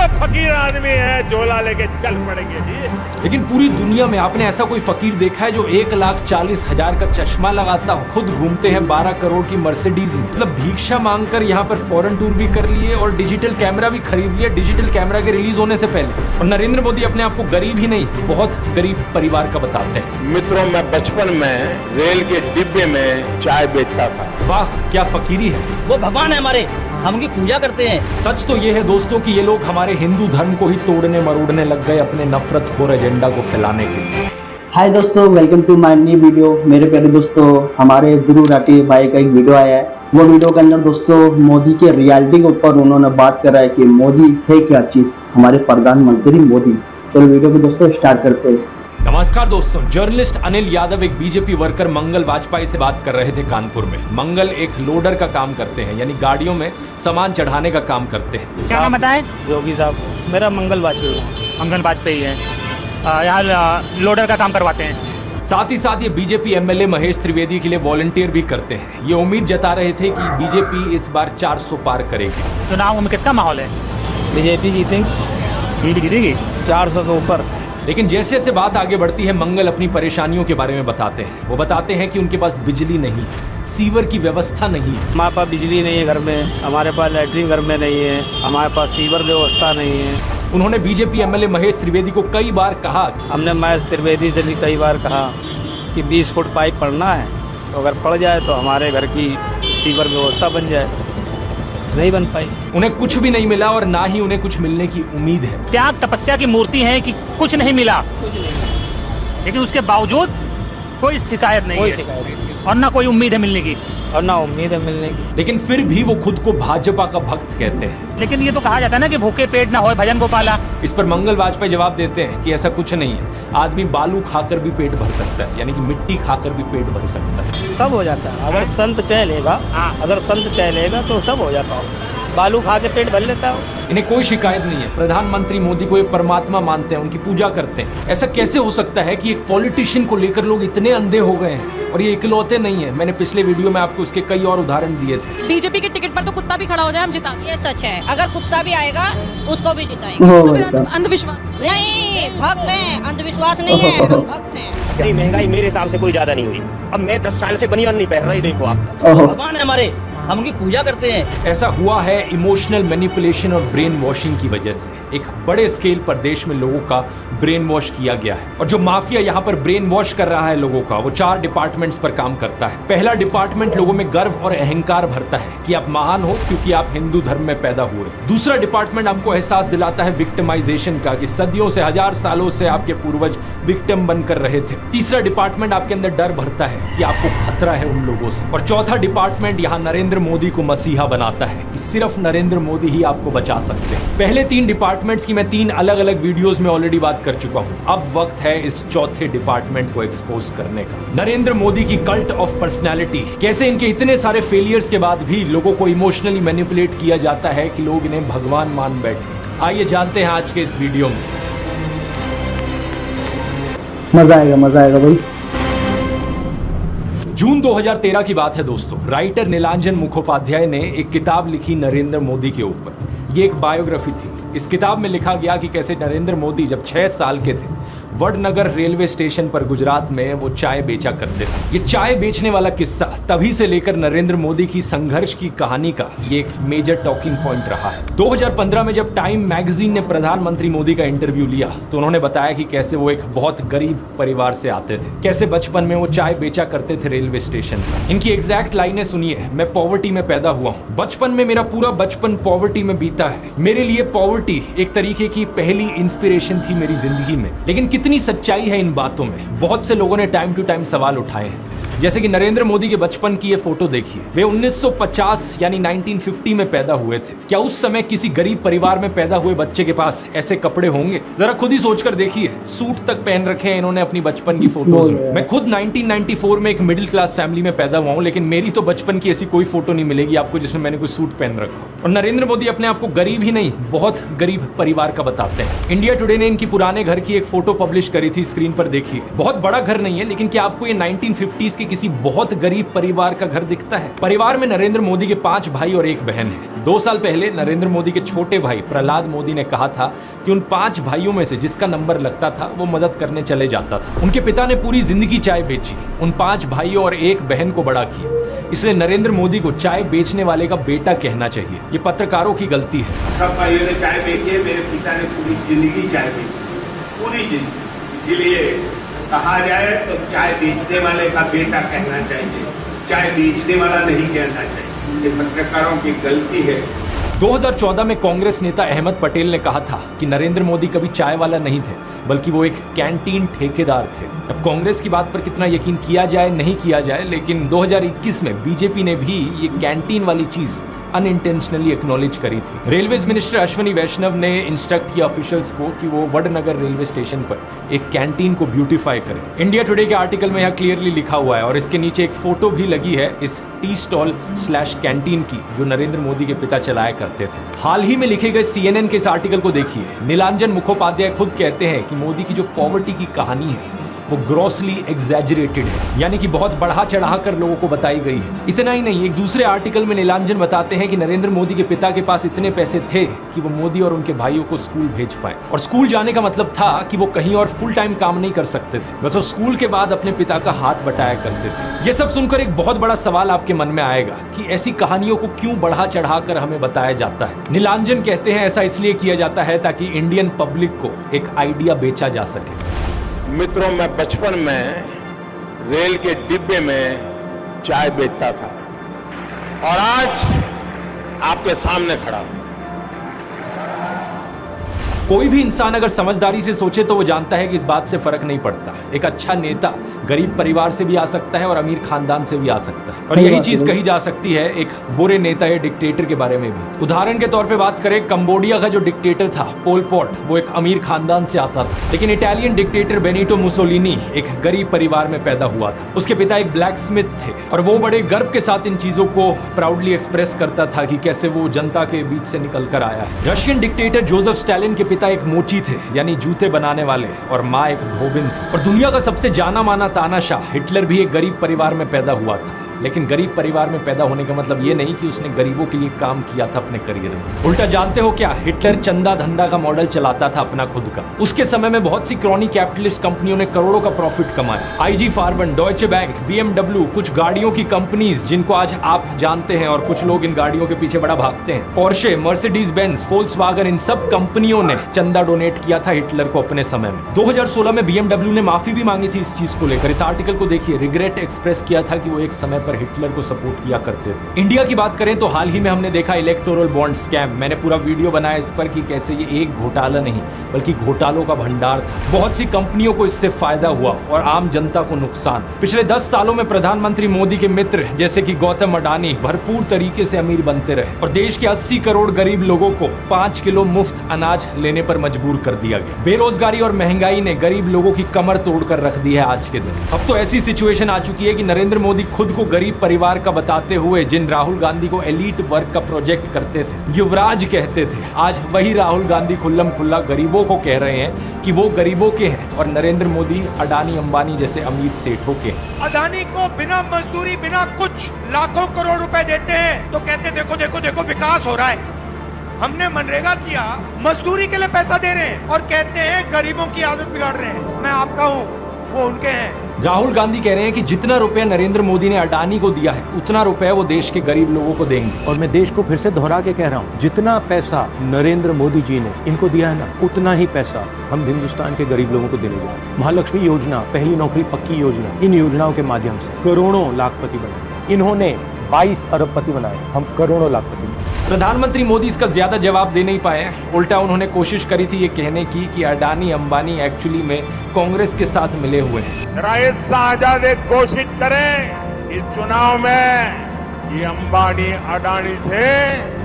फकीर आदमी है, झोला लेके चल पड़ेंगे जी। लेकिन पूरी दुनिया में आपने ऐसा कोई फकीर देखा है जो 1,40,000 का चश्मा लगाता हो, खुद घूमते हैं 12 करोड़ की मर्सिडीज में, मतलब भिक्षा मांगकर यहाँ पर फॉरेन टूर भी कर लिए और डिजिटल कैमरा भी खरीद लिया डिजिटल कैमरा के रिलीज होने से पहले। और नरेंद्र मोदी अपने आप को गरीब ही नहीं, बहुत गरीब परिवार का बताते हैं। मित्रों, मैं बचपन में रेल के डिब्बे में चाय बेचता था। वाह, क्या फकीरी है। वो भगवान है हमारे, हम उनकी पूजा करते हैं। सच तो ये है दोस्तों कि ये लोग हमारे हिंदू धर्म को ही तोड़ने मरोड़ने लग गए अपने नफरतखोर एजेंडा को फैलाने के लिए। हाय दोस्तों, welcome to my new video. मेरे प्यारे दोस्तों, हमारे गुरु राठी भाई का एक वीडियो आया है। वो वीडियो के अंदर दोस्तों मोदी के रियलिटी के ऊपर उन्होंने बात करा है कि मोदी है क्या चीज, हमारे प्रधानमंत्री मोदी। चलो वीडियो को दोस्तों स्टार्ट करते हैं। नमस्कार दोस्तों, जर्नलिस्ट अनिल यादव एक बीजेपी वर्कर मंगल वाजपेयी से बात कर रहे थे कानपुर में। मंगल एक लोडर का काम करते हैं, यानी गाड़ियों में सामान चढ़ाने का काम करते हैं। क्या नाम बताएं? योगी साहब, मेरा मंगल वाजपेयी मंगल वाजपेयी है, यहाँ लोडर का काम करवाते हैं। साथ ही साथ ये बीजेपी एमएलए महेश त्रिवेदी के लिए वॉलंटियर भी करते हैं। ये उम्मीद जता रहे थे कि बीजेपी इस बार 400 पार करेगी। चुनाव में किसका माहौल है? बीजेपी जीतेंगी, बीजेपी जीतेगी 400 के ऊपर। लेकिन जैसे जैसे बात आगे बढ़ती है, मंगल अपनी परेशानियों के बारे में बताते हैं। वो बताते हैं कि उनके पास बिजली नहीं है, सीवर की व्यवस्था नहीं है। हमारे पास बिजली नहीं है घर में, हमारे पास लैट्रिन घर में नहीं है, हमारे पास सीवर व्यवस्था नहीं है। उन्होंने बीजेपी एमएलए महेश त्रिवेदी को कई बार कहा, हमने महेश त्रिवेदी से भी कई बार कहा कि 20 फुट पाइप पड़ना है, तो अगर पड़ जाए तो हमारे घर की सीवर व्यवस्था बन जाए। नहीं बन पाई। उन्हें कुछ भी नहीं मिला और ना ही उन्हें कुछ मिलने की उम्मीद है। त्याग तपस्या की मूर्ति है कि कुछ नहीं मिला, लेकिन उसके बावजूद कोई शिकायत नहीं है और ना कोई उम्मीद है मिलने की, और ना उम्मीद है मिलने की। लेकिन फिर भी वो खुद को भाजपा का भक्त कहते हैं। लेकिन ये तो कहा जाता है ना कि भूखे पेट ना होए भजन गोपाला। इस पर मंगल वाजपेयी जवाब देते हैं कि ऐसा कुछ नहीं है। आदमी बालू खाकर भी पेट भर सकता है, यानी कि मिट्टी खाकर भी पेट भर सकता है। सब हो जाता है अगर संत चलेगा, अगर संत चलेगा तो सब हो जाता हो। बालू खा के पेट भर लेता हो। इन्हें कोई शिकायत नहीं है। प्रधानमंत्री मोदी को एक परमात्मा मानते हैं, उनकी पूजा करते हैं। ऐसा कैसे हो सकता है कि एक पॉलिटिशियन को लेकर लोग इतने अंधे हो गए हैं? और ये इकलौते नहीं है, मैंने पिछले वीडियो में आपको उसके कई और उदाहरण दिए थे। बीजेपी के टिकट पर तो कुत्ता भी खड़ा हो जाए हम जिता देंगे। ये सच है, अगर कुत्ता भी आएगा उसको भी जिताएंगे। तो फिर अंधविश्वास नहीं, भक्त हैं, अंधविश्वास नहीं है, हम भक्त हैं। नहीं, महंगाई मेरे हिसाब से कोई ज्यादा नहीं हुई। अब मैं 10 साल से बनियान नहीं पहन रही, देखो आप। भगवान है हमारे, हम उनकी पूजा करते हैं। ऐसा हुआ है इमोशनल मैनिपुलेशन और ब्रेन वॉशिंग की वजह से। एक बड़े स्केल पर देश में लोगों का ब्रेन वॉश किया गया है। और जो माफिया यहाँ पर ब्रेन वॉश कर रहा है लोगों का, वो 4 डिपार्टमेंट्स पर काम करता है। पहला डिपार्टमेंट लोगों में गर्व और अहंकार भरता है कि आप महान हो क्योंकि आप हिंदू धर्म में पैदा हुए। दूसरा डिपार्टमेंट आपको एहसास दिलाता है विक्टिमाइजेशन का, कि सदियों से, 1000 सालों से आपके पूर्वज विक्टिम बनकर रहे थे। तीसरा डिपार्टमेंट आपके अंदर डर भरता है कि आपको खतरा है उन लोगों से। और चौथा डिपार्टमेंट यहाँ नरेंद्र मोदी को मसीहा बनाता है कि सिर्फ नरेंद्र मोदी ही आपको बचा सकते हैं। पहले 3 डिपार्टमेंट्स की मैं 3 अलग अलग वीडियोस में ऑलरेडी बात कर चुका हूं। अब वक्त है इस चौथे डिपार्टमेंट को एक्सपोज करने का। नरेंद्र मोदी की कल्ट ऑफ पर्सनैलिटी, कैसे इनके इतने सारे फेलियर्स के बाद भी लोगों को इमोशनली मैनिपुलेट किया जाता है कि लोग इन्हें भगवान मान बैठे। आइए जानते हैं आज के इस वीडियो में। मजा आएगा भाई। जून 2013 की बात है दोस्तों। राइटर नीलांजन मुखोपाध्याय ने एक किताब लिखी नरेंद्र मोदी के ऊपर। ये एक बायोग्राफी थी। इस किताब में लिखा गया कि कैसे नरेंद्र मोदी जब 6 साल के थे, वडनगर रेलवे स्टेशन पर गुजरात में वो चाय बेचा करते थे। ये चाय बेचने वाला किस्सा तभी से लेकर नरेंद्र मोदी की संघर्ष की कहानी का ये एक मेजर टॉकिंग पॉइंट रहा है। 2015 में जब टाइम मैगजीन ने प्रधानमंत्री मोदी का इंटरव्यू लिया तो उन्होंने बताया कि कैसे वो एक बहुत गरीब परिवार से आते थे, कैसे बचपन में वो चाय बेचा करते थे रेलवे स्टेशन पर। इनकी एग्जैक्ट लाइनें सुनिए। मैं पॉवर्टी में पैदा हुआ हूँ, बचपन में मेरा पूरा बचपन पॉवर्टी में बीता है। मेरे लिए पॉवर्टी एक तरीके की पहली इंस्पिरेशन थी मेरी जिंदगी में। लेकिन कितनी सच्चाई है इन बातों में, बहुत से लोगों ने टाइम टू टाइम सवाल उठाए हैं। जैसे कि नरेंद्र मोदी के बचपन की ये फोटो देखिए। वे 1950 यानी 1950 में पैदा हुए थे। क्या उस समय किसी गरीब परिवार में पैदा हुए बच्चे के पास ऐसे कपड़े होंगे? जरा खुद ही सोचकर देखिए। सूट तक पहन रखे हैं इन्होंने अपनी बचपन की फोटोज में। मैं खुद 1994 में एक मिडिल क्लास फैमिली में पैदा हुआ हूँ, लेकिन मेरी तो बचपन की ऐसी कोई फोटो नहीं मिलेगी आपको जिसमें मैंने कोई सूट पहन रखा। और नरेंद्र मोदी अपने आप को गरीब ही नहीं, बहुत गरीब परिवार का बताते हैं। इंडिया टुडे ने इनकी पुराने घर की एक फोटो पब्लिश करी थी, स्क्रीन पर देखिए। बहुत बड़ा घर नहीं है, लेकिन क्या आपको ये 1950s की किसी बहुत गरीब परिवार का घर दिखता है। परिवार में नरेंद्र मोदी के 5 भाई और 1 बहन है। 2 साल पहले नरेंद्र मोदी के छोटे भाई प्रहलाद मोदी ने कहा था कि उन 5 भाइयों में से जिसका नंबर लगता था वो मदद करने चले जाता था। उनके पिता ने पूरी जिंदगी चाय बेची, उन 5 भाइयों और 1 बहन को बड़ा किया। इसलिए नरेंद्र मोदी को चाय बेचने वाले का बेटा कहना चाहिए। ये पत्रकारों की गलती है। सब भाइयों ने चाय बेची है, मेरे पिता ने पूरी जिंदगी चाय बेची, पूरी जिंदगी। इसीलिए कहा जाए तो चाय बेचने वाले का बेटा कहना चाहिए, चाय बेचने वाला नहीं कहना चाहिए। ये पत्रकारों की गलती है। 2014 में कांग्रेस नेता अहमद पटेल ने कहा था कि नरेंद्र मोदी कभी चाय वाला नहीं थे, बल्कि वो एक कैंटीन ठेकेदार थे। अब कांग्रेस की बात पर कितना यकीन किया जाए नहीं किया जाए, लेकिन 2021 में बीजेपी ने भी ये कैंटीन वाली चीज अनइंटेंशनली एक्नॉलेज करी थी। रेलवेज मिनिस्टर अश्विनी वैष्णव ने इंस्ट्रक्ट किया ऑफिशियल्स को कि वो वडनगर रेलवे स्टेशन पर एक कैंटीन को ब्यूटीफाई करें। इंडिया टुडे के आर्टिकल में यह क्लियरली लिखा हुआ है और इसके नीचे एक फोटो भी लगी है इस टी स्टॉल / कैंटीन की जो नरेंद्र मोदी के पिता चलाया करते थे। हाल ही में लिखे गए CNN के इस आर्टिकल को देखिए। नीलांजन मुखोपाध्याय खुद कहते हैं कि मोदी की जो पॉवर्टी की कहानी है वो ग्रॉसली एग्जैजरेटेड है, यानी कि बहुत बढ़ा चढ़ा कर लोगों को बताई गई है। इतना ही नहीं, एक दूसरे आर्टिकल में नीलांजन बताते हैं कि नरेंद्र मोदी के पिता के पास इतने पैसे थे कि वो मोदी और उनके भाइयों को स्कूल भेज पाए। और स्कूल जाने का मतलब था कि वो कहीं और फुल टाइम काम नहीं कर सकते थे, बस वो स्कूल के बाद अपने पिता का हाथ बटाया करते थे। ये सब सुनकर एक बहुत बड़ा सवाल आपके मन में आएगा कि ऐसी कहानियों को क्यों बढ़ा चढ़ा कर हमें बताया जाता है। नीलांजन कहते हैं ऐसा इसलिए किया जाता है ताकि इंडियन पब्लिक को एक आइडिया बेचा जा सके। मित्रों, मैं बचपन में रेल के डिब्बे में चाय बेचता था और आज आपके सामने खड़ा हूं। कोई भी इंसान अगर समझदारी से सोचे तो वो जानता है कि इस बात से फर्क नहीं पड़ता। एक अच्छा नेता गरीब परिवार से भी आ सकता है और अमीर खानदान से भी आ सकता है, और यही चीज कही जा सकती है एक बुरे नेता या डिक्टेटर के बारे में भी। उदाहरण के तौर पे बात करें, कंबोडिया का जो डिक्टेटर था पोल पॉट, वो एक अमीर खानदान से आता था, लेकिन इटालियन डिक्टेटर बेनिटो मुसोलिनी एक गरीब परिवार में पैदा हुआ था। उसके पिता एक ब्लैक स्मिथ थे और वो बड़े गर्व के साथ इन चीजों को प्राउडली एक्सप्रेस करता था कि कैसे वो जनता के बीच से निकल कर आया है। रशियन डिक्टेटर जोसेफ स्टालिन के पिता एक मोची थे, यानी जूते बनाने वाले, और माँ एक धोबिन थी। और दुनिया का सबसे जाना माना तानाशाह हिटलर भी एक गरीब परिवार में पैदा हुआ था। लेकिन गरीब परिवार में पैदा होने का मतलब ये नहीं कि उसने गरीबों के लिए काम किया था अपने करियर में। उल्टा जानते हो क्या, हिटलर चंदा धंधा का मॉडल चलाता था अपना खुद का। उसके समय में बहुत सी क्रॉनी कैपिटलिस्ट कंपनियों ने करोड़ों का प्रॉफिट कमाया। IG फार्बन, डॉयचे बैंक, BMW, कुछ गाड़ियों की कंपनीज जिनको आज आप जानते हैं और कुछ लोग इन गाड़ियों के पीछे बड़ा भागते हैं, पोर्शे, मर्सिडीज बेंज, फोल्क्सवैगन, इन सब कंपनियों ने चंदा डोनेट किया था हिटलर को अपने समय में। 2016 में BMW ने माफी भी मांगी थी इस चीज को लेकर। इस आर्टिकल को देखिए, रिग्रेट एक्सप्रेस किया था कि वो एक समय पर हिटलर को सपोर्ट किया करते थे। इंडिया की बात करें तो हाल ही में हमने देखा इलेक्टोरल बॉन्ड स्कैम। मैंने पूरा वीडियो बनाया इस पर कि कैसे ये एक घोटाला नहीं बल्कि घोटालों का भंडार था। बहुत सी कंपनियों को इससे फायदा हुआ और आम जनता को नुकसान। पिछले 10 सालों में प्रधानमंत्री मोदी के मित्र जैसे कि गौतम अडानी भरपूर तरीके से अमीर बनते रहे और देश के 80 करोड़ गरीब लोगों को 5 किलो मुफ्त अनाज लेने पर मजबूर कर दिया गया। बेरोजगारी और महंगाई ने गरीब लोगों की कमर तोड़कर रख दी है आज के दिन। अब तो ऐसी सिचुएशन आ चुकी है कि नरेंद्र मोदी खुद को गरीब परिवार का बताते हुए जिन राहुल गांधी को एलीट वर्क का प्रोजेक्ट करते थे, युवराज कहते थे, आज वही राहुल गांधी खुल्लम खुल्ला गरीबों को कह रहे हैं कि वो गरीबों के हैं और नरेंद्र मोदी अडानी अंबानी जैसे अमीर सेठों के हैं। अडानी को बिना मजदूरी बिना कुछ लाखों करोड़ रुपए देते हैं तो कहते देखो देखो देखो विकास हो रहा है। हमने मनरेगा किया, मजदूरी के लिए पैसा दे रहे हैं और कहते हैं गरीबों की आदत बिगाड़ रहे हैं। मैं आपका हूँ, वो उनके हैं। राहुल गांधी कह रहे हैं कि जितना रुपया नरेंद्र मोदी ने अडानी को दिया है उतना रुपया वो देश के गरीब लोगों को देंगे। और मैं देश को फिर से दोहरा के कह रहा हूँ, जितना पैसा नरेंद्र मोदी जी ने इनको दिया है ना, उतना ही पैसा हम हिंदुस्तान के गरीब लोगों को देने जा रहे हैं। महालक्ष्मी योजना, पहली नौकरी पक्की योजना, इन योजनाओं के माध्यम से करोड़ों लाखपति बने। इन्होंने 22 अरबपति बनाए, हम करोड़ों लाखपति। प्रधानमंत्री मोदी इसका ज्यादा जवाब दे नहीं पाए। उल्टा उन्होंने कोशिश करी थी ये कहने की कि अडानी अंबानी एक्चुअली में कांग्रेस के साथ मिले हुए हैं। राइट साहब कोशिश करें इस चुनाव में ये अंबानी अडानी से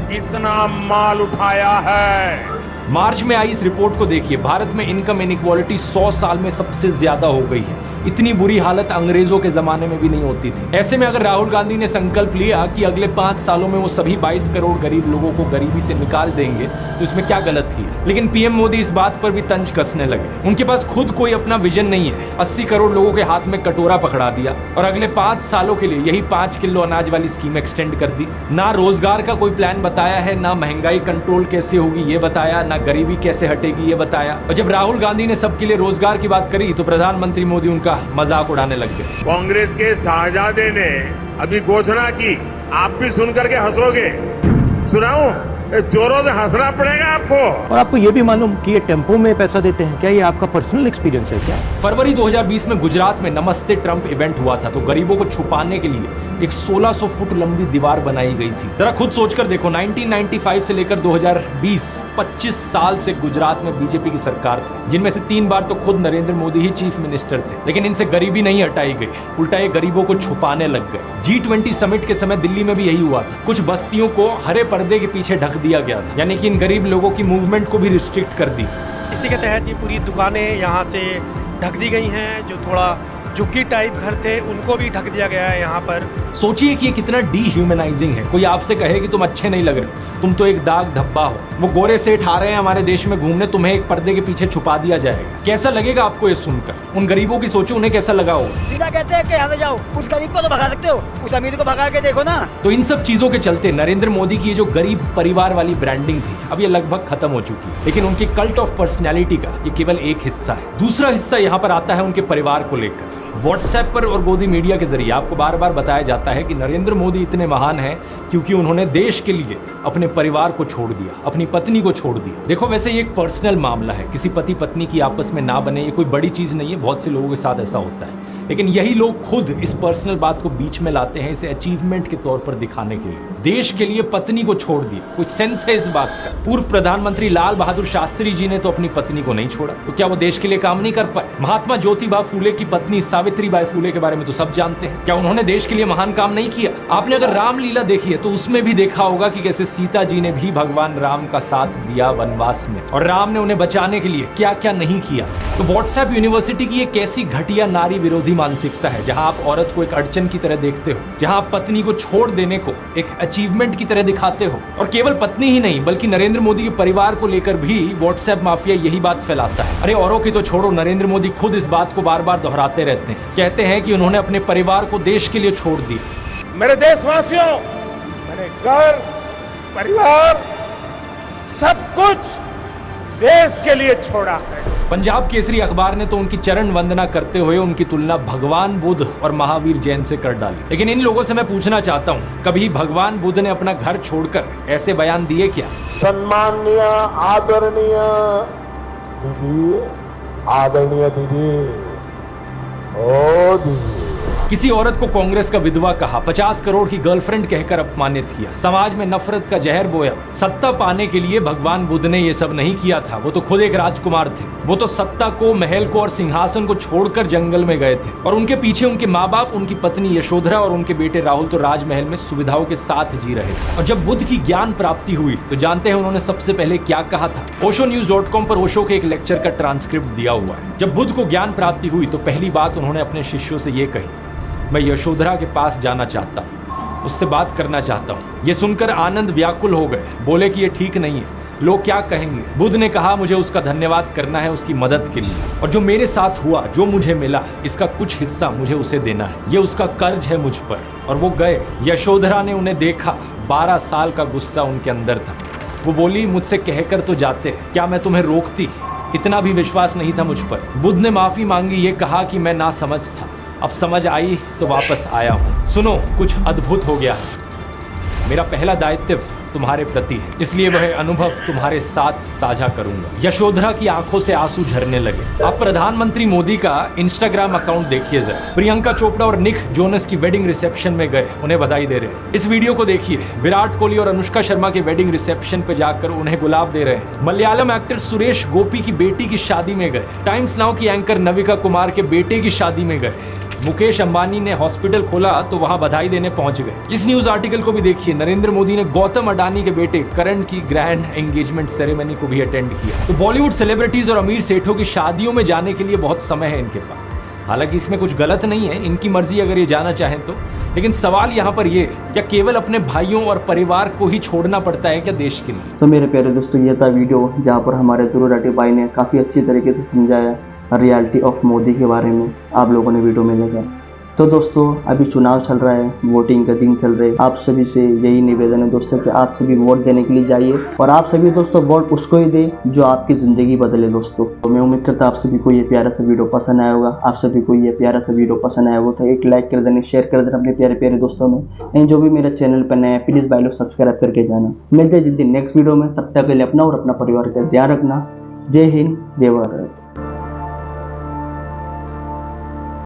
कितना माल उठाया है। मार्च में आई इस रिपोर्ट को देखिए। भारत में इनकम इनइक्वालिटी 100 साल में सबसे ज्यादा हो गई है। इतनी बुरी हालत अंग्रेजों के जमाने में भी नहीं होती थी। ऐसे में अगर राहुल गांधी ने संकल्प लिया कि अगले 5 सालों में वो सभी 22 करोड़ गरीब लोगों को गरीबी से निकाल देंगे तो इसमें क्या गलत थी। लेकिन पीएम मोदी इस बात पर भी तंज कसने लगे। उनके पास खुद कोई अपना विजन नहीं है। 80 करोड़ लोगों के हाथ में कटोरा पकड़ा दिया और अगले 5 सालों के लिए यही 5 किलो अनाज वाली स्कीम एक्सटेंड कर दी। ना रोजगार का कोई प्लान बताया है, ना महंगाई कंट्रोल कैसे होगी ये बताया, ना गरीबी कैसे हटेगी ये बताया। और जब राहुल गांधी ने सबके लिए रोजगार की बात करी तो प्रधानमंत्री मोदी उनका मजाक उड़ाने लग गए। कांग्रेस के शाहजादे ने अभी घोषणा की, आप भी सुनकर के हंसोगे। सुनाऊं? जोरों से हंसना पड़ेगा आपको। और आपको ये भी मालूम कि ये टेम्पो में पैसा देते हैं, क्या ये आपका पर्सनल एक्सपीरियंस है क्या? फरवरी 2020 में गुजरात में नमस्ते ट्रंप इवेंट हुआ था तो गरीबों को छुपाने के लिए एक 1600 फुट लंबी दीवार बनाई गई थी। जरा खुद सोचकर देखो, 1995 से लेकर 2020 25 साल से गुजरात में बीजेपी की सरकार थी, जिनमें से 3 बार तो खुद नरेंद्र मोदी ही चीफ मिनिस्टर थे। लेकिन इनसे गरीबी नहीं हटाई गई, उल्टा ये गरीबों को छुपाने लग गए। G20 समिट के समय दिल्ली में भी यही हुआ था। कुछ बस्तियों को हरे पर्दे के पीछे ढक दिया गया था, यानी कि इन गरीब लोगों की मूवमेंट को भी रिस्ट्रिक्ट कर दी। इसी के तहत ये पूरी दुकानें यहाँ से ढक दी गई हैं। जो थोड़ा झुग्गी टाइप घर थे उनको भी ढक दिया गया है यहाँ पर। सोचिए कि ये कितना डीह्यूमनाइजिंग है। कोई आपसे कहे कि तुम अच्छे नहीं लग रहे, तुम तो एक दाग धब्बा हो। वो गोरे सेठ आ रहे हैं हमारे देश में घूमने, तुम्हें एक पर्दे के पीछे छुपा दिया जाएगा। कैसा लगेगा आपको ये सुनकर? उन गरीबों की सोचो, उन्हें कैसा लगा होगा। सीधा कहते हैं कि यहाँ से जाओ, उस गरीब को तो भगा सकते हो, उस अमीर को भगा के देखो ना। तो इन सब चीजों के चलते नरेंद्र मोदी की ये जो गरीब परिवार वाली ब्रांडिंग थी अब ये लगभग खत्म हो चुकी है। लेकिन उनकी कल्ट ऑफ पर्सनैलिटी का ये केवल एक हिस्सा है। दूसरा हिस्सा यहाँ पर आता है उनके परिवार को लेकर। व्हाट्सएप पर और गोदी मीडिया के जरिए आपको बार बार बताया जाता है कि नरेंद्र मोदी इतने महान हैं क्योंकि उन्होंने देश के लिए अपने परिवार को छोड़ दिया, अपनी पत्नी को छोड़ दिया। देखो, वैसे ये एक पर्सनल मामला है, किसी पति पत्नी की आपस में ना बने ये कोई बड़ी चीज नहीं है, बहुत से लोगों के साथ ऐसा होता है। लेकिन यही लोग खुद इस पर्सनल बात को बीच में लाते हैं इसे अचीवमेंट के तौर पर दिखाने के लिए। देश के लिए पत्नी को छोड़ दिया, कोई सेंस है इस बात का? पूर्व प्रधानमंत्री लाल बहादुर शास्त्री जी ने तो अपनी पत्नी को नहीं छोड़ा, तो क्या वो देश के लिए काम नहीं कर पाए? महात्मा ज्योतिबा फूले की पत्नी सावित्रीबाई फूले के बारे में तो सब जानते हैं, क्या उन्होंने देश के लिए महान काम नहीं किया? आपने अगर रामलीला देखी है तो उसमें भी देखा होगा कि कैसे सीता जी ने भी भगवान राम का साथ दिया वनवास में, और राम ने उन्हें बचाने के लिए क्या क्या नहीं किया। तो व्हाट्सएप यूनिवर्सिटी की एक ऐसी घटिया नारी विरोधी मानसिकता है जहां आप औरत को एक अड़चन की तरह देखते हो, जहां आप पत्नी को छोड़ देने को एक अचीवमेंट की तरह दिखाते हो। और केवल पत्नी ही नहीं बल्कि नरेंद्र मोदी के परिवार को लेकर भी व्हाट्सएप माफिया यही बात फैलाता है। अरे औरों की तो छोड़ो, नरेंद्र मोदी खुद इस बात को बार बार दोहराते रहते हैं। कहते हैं कि उन्होंने अपने परिवार को देश के लिए छोड़ दिया। मेरे देशवासियों, मैंने घर, परिवार, सब कुछ देश के लिए छोड़ा है। पंजाब केसरी अखबार ने तो उनकी चरण वंदना करते हुए उनकी तुलना भगवान बुद्ध और महावीर जैन से कर डाली। लेकिन इन लोगों से मैं पूछना चाहता हूँ, कभी भगवान बुद्ध ने अपना घर छोड़कर ऐसे बयान दिए क्या? सम्माननीय आदरणीय दीदी, आदरणीय दीदी, ओ दीदी। किसी औरत को कांग्रेस का विधवा कहा, 50 करोड़ की गर्लफ्रेंड कहकर अपमानित किया, समाज में नफरत का जहर बोया। सत्ता पाने के लिए भगवान बुद्ध ने ये सब नहीं किया था, वो तो खुद एक राजकुमार थे। वो तो सत्ता को, महल को और सिंहासन को छोड़कर जंगल में गए थे, और उनके पीछे उनके माँ बाप, उनकी पत्नी यशोधरा और उनके बेटे राहुल तो राजमहल में सुविधाओं के साथ जी रहे थे। और जब बुद्ध की ज्ञान प्राप्ति हुई तो जानते हैं उन्होंने सबसे पहले क्या कहा था? oshonews.com पर ओशो के एक लेक्चर का ट्रांसक्रिप्ट दिया हुआ है। जब बुद्ध को ज्ञान प्राप्ति हुई तो पहली बात उन्होंने अपने शिष्यों से ये कही, मैं यशोधरा के पास जाना चाहता हूँ, उससे बात करना चाहता हूँ। ये सुनकर आनंद व्याकुल हो गए, बोले कि ये ठीक नहीं है, लोग क्या कहेंगे? बुद्ध ने कहा, मुझे उसका धन्यवाद करना है उसकी मदद के लिए, और जो मेरे साथ हुआ, जो मुझे मिला, इसका कुछ हिस्सा मुझे उसे देना है, ये उसका कर्ज है मुझ पर। और वो गए। यशोधरा ने उन्हें देखा, 12 साल का गुस्सा उनके अंदर था। वो बोली, मुझसे कहकर तो जाते, क्या मैं तुम्हें रोकती? इतना भी विश्वास नहीं था मुझ पर। बुद्ध ने माफी मांगी, ये कहा कि मैं ना समझ था, अब समझ आई तो वापस आया हूँ। सुनो, कुछ अद्भुत हो गया है। मेरा पहला दायित्व तुम्हारे प्रति है, इसलिए वह अनुभव तुम्हारे साथ साझा करूंगा। यशोधरा की आंखों से आंसू झरने लगे। आप प्रधानमंत्री मोदी का इंस्टाग्राम अकाउंट देखिए जरा। प्रियंका चोपड़ा और निक जोनस की वेडिंग रिसेप्शन में गए, उन्हें बधाई दे रहे हैं। इस वीडियो को देखिए, विराट कोहली और अनुष्का शर्मा के वेडिंग रिसेप्शन पे जाकर उन्हें गुलाब दे रहे हैं। मलयालम एक्टर सुरेश गोपी की बेटी की शादी में गए। टाइम्स नाउ की एंकर नविका कुमार के बेटे की शादी में गए। मुकेश अंबानी ने हॉस्पिटल खोला तो वहां बधाई देने पहुंच गए। इस न्यूज आर्टिकल को भी देखिए। नरेंद्र मोदी ने गौतम अडानी के बेटे करण की ग्रैंड एंगेजमेंट सेरेमनी को भी अटेंड किया। तो बॉलीवुड सेलिब्रिटीज और अमीर सेठों की शादियों में जाने के लिए बहुत समय है इनके पास। हालांकि इसमें कुछ गलत नहीं है, इनकी मर्जी अगर ये जाना चाहें तो, लेकिन सवाल यहाँ पर ये, क्या केवल अपने भाइयों और परिवार को ही छोड़ना पड़ता है क्या देश के लिए? तो मेरे प्यारे दोस्तों, ये था वीडियो जहाँ पर हमारे ध्रुव राठी भाई ने काफ़ी अच्छी तरीके से समझाया रियलिटी ऑफ मोदी के बारे में। आप लोगों ने वीडियो में देखा। तो दोस्तों, अभी चुनाव चल रहा है, वोटिंग का दिन चल रहा है। आप सभी से यही निवेदन है दोस्तों कि आप सभी वोट देने के लिए जाइए और आप सभी दोस्तों वोट उसको ही दें जो आपकी ज़िंदगी बदले दोस्तों। तो मैं उम्मीद करता हूँ आप सभी को ये प्यारा सा वीडियो पसंद आया होगा। आप सभी को ये प्यारा सा वीडियो पसंद आया होगा तो एक लाइक कर देना, शेयर कर देना अपने प्यारे प्यारे दोस्तों में। एंड जो भी मेरे चैनल पर नया है प्लीज़ भाई लोग सब्सक्राइब करके जाना। मिलते हैं जल्दी नेक्स्ट वीडियो में, तब तक के लिए अपना और अपना परिवार का ध्यान रखना। जय हिंद, जय भारत।